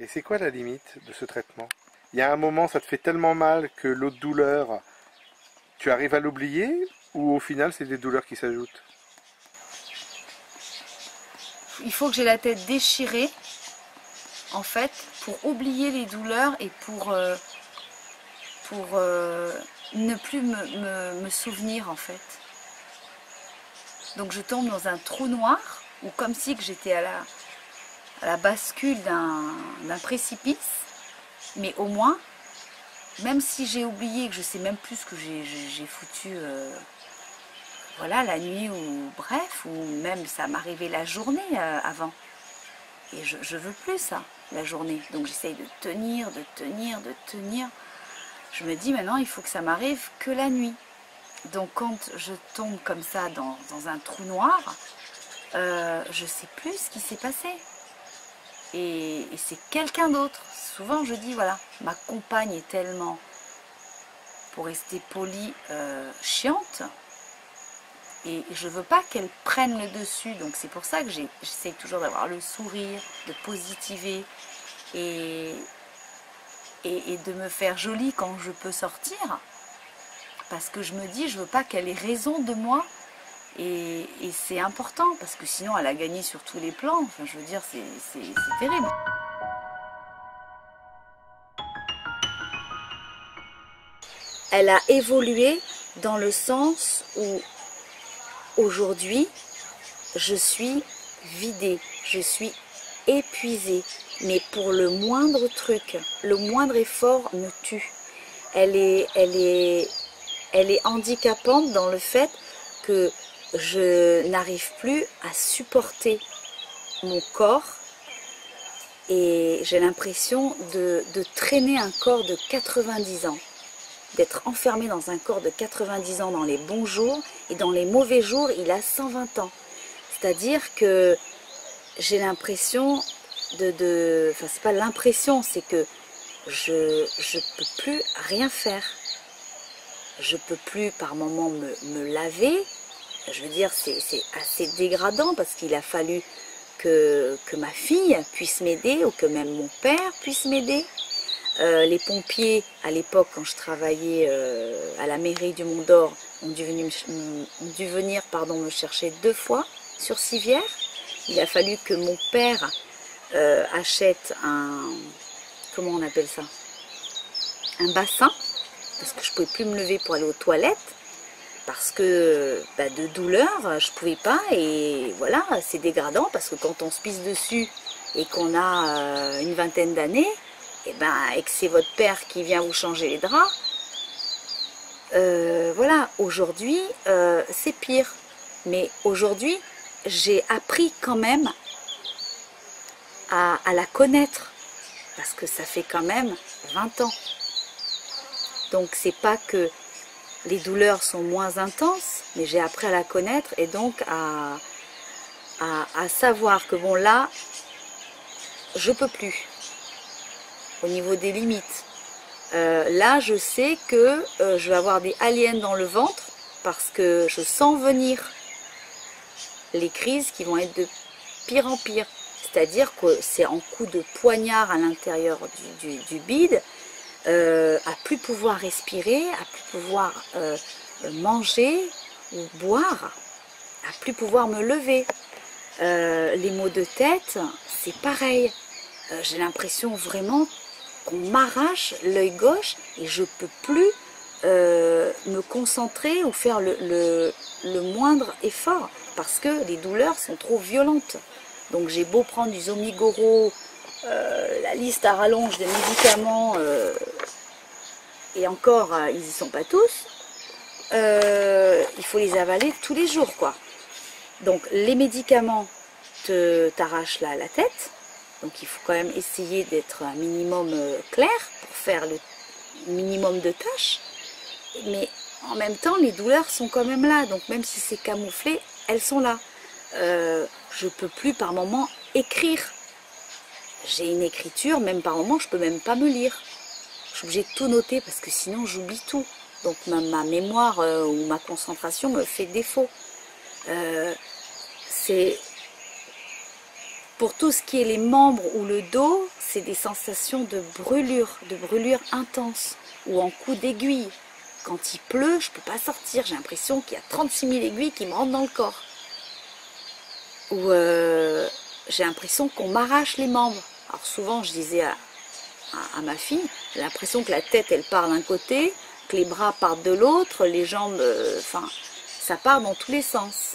Et c'est quoi la limite de ce traitement? Il y a un moment, ça te fait tellement mal que l'autre douleur, tu arrives à l'oublier, ou au final, c'est des douleurs qui s'ajoutent? Il faut que j'ai la tête déchirée, en fait, pour oublier les douleurs et pour ne plus me souvenir, en fait. Donc je tombe dans un trou noir, ou comme si que j'étais à la bascule d'un précipice, mais au moins, même si j'ai oublié, que je sais même plus ce que j'ai foutu voilà, la nuit, ou bref, ou même ça m'arrivait la journée avant. Et je veux plus ça, la journée. Donc j'essaye de tenir, de tenir, de tenir. Je me dis maintenant, il faut que ça m'arrive que la nuit. Donc quand je tombe comme ça dans un trou noir, je ne sais plus ce qui s'est passé. Et c'est quelqu'un d'autre. Souvent je dis, voilà, ma compagne est tellement, pour rester polie, chiante. Et je ne veux pas qu'elle prenne le dessus. Donc c'est pour ça que j'essaie toujours d'avoir le sourire, de positiver et de me faire jolie quand je peux sortir. Parce que je me dis, je ne veux pas qu'elle ait raison de moi. Et c'est important, parce que sinon elle a gagné sur tous les plans. Enfin, je veux dire, c'est terrible. Elle a évolué dans le sens où aujourd'hui, je suis vidée, je suis épuisée. Mais pour le moindre truc, le moindre effort me tue. Elle est handicapante dans le fait que je n'arrive plus à supporter mon corps et j'ai l'impression de traîner un corps de 90 ans, d'être enfermée dans un corps de 90 ans dans les bons jours et dans les mauvais jours, il a 120 ans. C'est-à-dire que j'ai l'impression enfin c'est pas l'impression, c'est que je peux plus rien faire. Je peux plus par moments me laver. Je veux dire, c'est assez dégradant parce qu'il a fallu que ma fille puisse m'aider ou que même mon père puisse m'aider. Les pompiers, à l'époque, quand je travaillais à la mairie du Mont d'Or, ont dû venir me chercher 2 fois sur civière. Il a fallu que mon père achète comment on appelle ça, un bassin, parce que je ne pouvais plus me lever pour aller aux toilettes, parce que de douleur, je ne pouvais pas, et voilà, c'est dégradant, parce que quand on se pisse dessus et qu'on a une vingtaine d'années, et que c'est votre père qui vient vous changer les draps, voilà, aujourd'hui, c'est pire. Mais aujourd'hui, j'ai appris quand même à la connaître, parce que ça fait quand même 20 ans. Donc c'est pas que les douleurs sont moins intenses, mais j'ai appris à la connaître et donc à savoir que bon là, je peux plus au niveau des limites. Là je sais que je vais avoir des aliens dans le ventre parce que je sens venir les crises qui vont être de pire en pire. C'est-à-dire que c'est en coup de poignard à l'intérieur du bide, à plus pouvoir respirer, à plus pouvoir manger ou boire, à plus pouvoir me lever. Les maux de tête, c'est pareil. J'ai l'impression vraiment qu'on m'arrache l'œil gauche et je ne peux plus me concentrer ou faire le moindre effort parce que les douleurs sont trop violentes. Donc j'ai beau prendre du Zomigoro, la liste à rallonge des médicaments, et encore, ils n'y sont pas tous, il faut les avaler tous les jours, quoi. Donc les médicaments t'arrachent la tête, donc il faut quand même essayer d'être un minimum clair pour faire le minimum de tâches, mais en même temps les douleurs sont quand même là, donc même si c'est camouflé, elles sont là. Je peux plus par moment écrire. J'ai une écriture, même par moment je peux même pas me lire. Je suis obligée de tout noter parce que sinon j'oublie tout. Donc ma mémoire ou ma concentration me fait défaut. Pour tout ce qui est les membres ou le dos, c'est des sensations de brûlure intense ou en coup d'aiguille. Quand il pleut, je ne peux pas sortir, j'ai l'impression qu'il y a 36 000 aiguilles qui me rentrent dans le corps. Ou j'ai l'impression qu'on m'arrache les membres. Alors souvent, je disais à ma fille, j'ai l'impression que la tête, elle part d'un côté, que les bras partent de l'autre, les jambes, enfin, ça part dans tous les sens.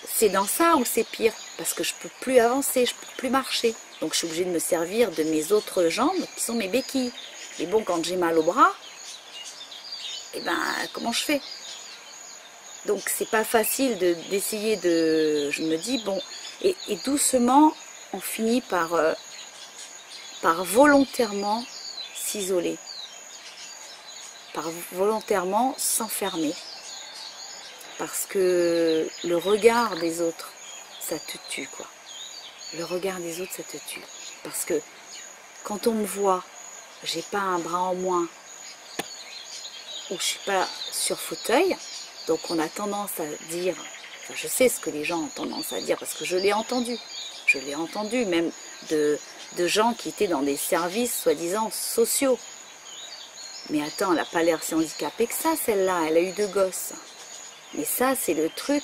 C'est dans ça où c'est pire, parce que je ne peux plus avancer, je ne peux plus marcher. Donc je suis obligée de me servir de mes autres jambes, qui sont mes béquilles. Et bon, quand j'ai mal au bras, eh ben, comment je fais? Donc c'est pas facile d'essayer de... Je me dis, bon, et doucement, on finit par volontairement s'isoler, par volontairement s'enfermer. Parce que le regard des autres, ça te tue, quoi. Le regard des autres, ça te tue. Parce que quand on me voit, j'ai pas un bras en moins, ou je suis pas sur fauteuil, donc on a tendance à dire, enfin je sais ce que les gens ont tendance à dire, parce que je l'ai entendu même de gens qui étaient dans des services soi-disant sociaux. Mais attends, elle n'a pas l'air si handicapée que ça, celle-là, elle a eu 2 gosses. Mais ça, c'est le truc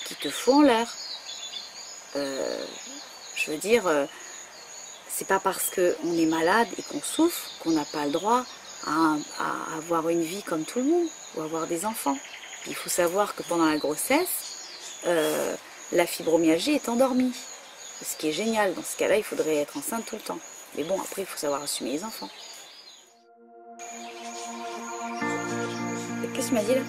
qui te fout en l'air. Je veux dire, c'est pas parce qu'on est malade et qu'on souffre qu'on n'a pas le droit à avoir une vie comme tout le monde, ou avoir des enfants. Il faut savoir que pendant la grossesse, la fibromyalgie est endormie. Ce qui est génial, dans ce cas-là, il faudrait être enceinte tout le temps. Mais bon, après, il faut savoir assumer les enfants. Qu'est-ce que tu m'as dit là?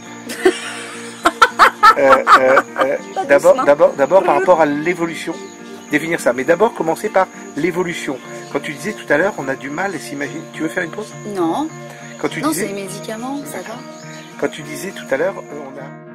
D'abord par rapport à l'évolution, définir ça. Mais d'abord commencer par l'évolution. Quand tu disais tout à l'heure, on a du mal à s'imaginer. Tu veux faire une pause? Non. Quand tu non, disais... c'est les médicaments, ça va. Quand tu disais tout à l'heure, on a...